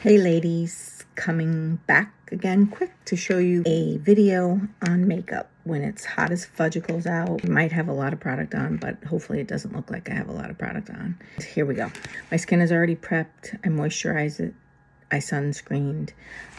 Hey ladies, coming back again quick to show you a video on makeup when it's hot as fudgicles out. I might have a lot of product on, but hopefully it doesn't look like I have a lot of product on. Here we go. My skin is already prepped. I moisturized it. I sunscreened.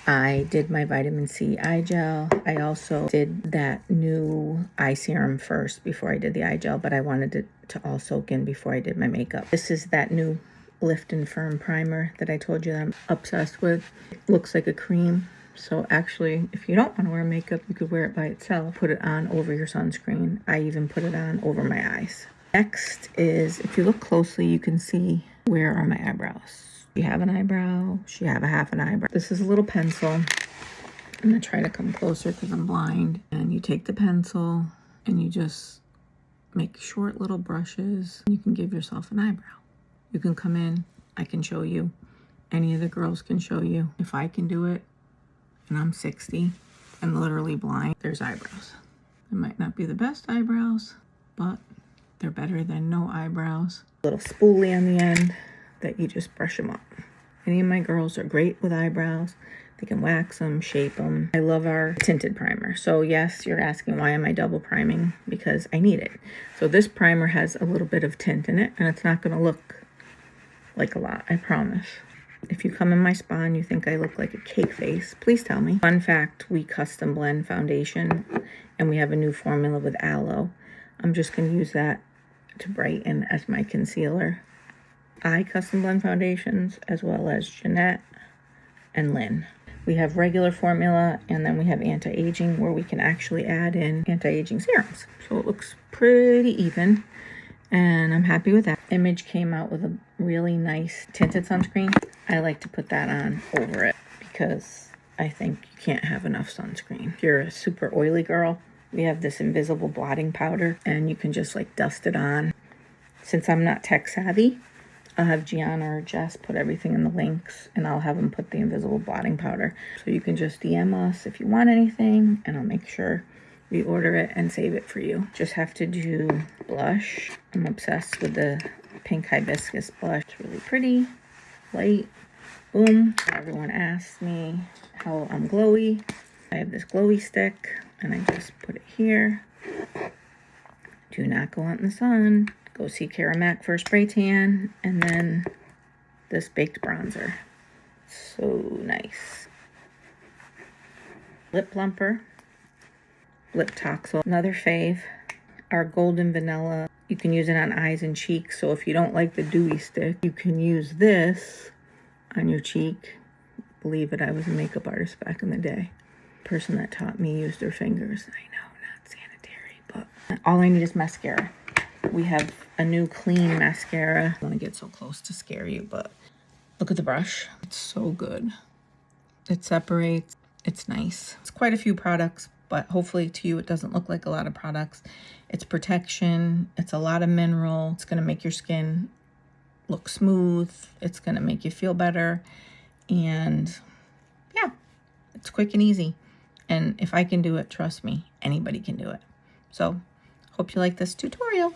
I did my vitamin C eye gel. I also did that new eye serum first before I did the eye gel, but I wanted it to all soak in before I did my makeup. This is that new Lift and Firm primer that I told you that I'm obsessed with. It looks like a cream. So actually, if you don't want to wear makeup, you could wear it by itself. Put it on over your sunscreen. I even put it on over my eyes. Next is, if you look closely, you can see where are my eyebrows. You have an eyebrow, you have a half an eyebrow. This is a little pencil. I'm gonna try to come closer because I'm blind. And you take the pencil and you just make short little brushes. You can give yourself an eyebrow. You can come in, I can show you. Any of the girls can show you. If I can do it, and I'm 60 and literally blind, there's eyebrows. It might not be the best eyebrows, but they're better than no eyebrows. A little spoolie on the end that you just brush them up. Any of my girls are great with eyebrows. They can wax them, shape them. I love our tinted primer. So yes, you're asking why am I double priming? Because I need it. So this primer has a little bit of tint in it, and it's not gonna look like a lot, I promise. If you come in my spa and you think I look like a cake face, please tell me. Fun fact, we custom blend foundation and we have a new formula with aloe. I'm just gonna use that to brighten as my concealer. I custom blend foundations as well as Jeanette and Lynn. We have regular formula and then we have anti-aging where we can actually add in anti-aging serums. So it looks pretty even. And I'm happy with that. Image came out with a really nice tinted sunscreen. I like to put that on over it because I think you can't have enough sunscreen. If you're a super oily girl, we have this invisible blotting powder and you can just like dust it on. Since I'm not tech savvy, I'll have Gianna or Jess put everything in the links and I'll have them put the invisible blotting powder. So you can just DM us if you want anything and I'll make sure we order it and save it for you. Just have to do blush. I'm obsessed with the pink hibiscus blush. It's really pretty, light, boom. Everyone asks me how I'm glowy. I have this glowy stick and I just put it here. Do not go out in the sun. Go see Cara Mac for a spray tan and then this baked bronzer. So nice. Lip plumper. Liptoxyl, another fave. Our golden vanilla, you can use it on eyes and cheeks. So if you don't like the dewy stick, you can use this on your cheek. Believe it, I was a makeup artist back in the day. The person that taught me used their fingers. I know, not sanitary, but all I need is mascara. We have a new clean mascara. I don't want to get so close to scare you, but look at the brush. It's so good. It separates. It's nice. It's quite a few products, but hopefully to you it doesn't look like a lot of products. It's protection, it's a lot of mineral. It's gonna make your skin look smooth. It's gonna make you feel better. And yeah, it's quick and easy. And if I can do it, trust me, anybody can do it. So hope you like this tutorial.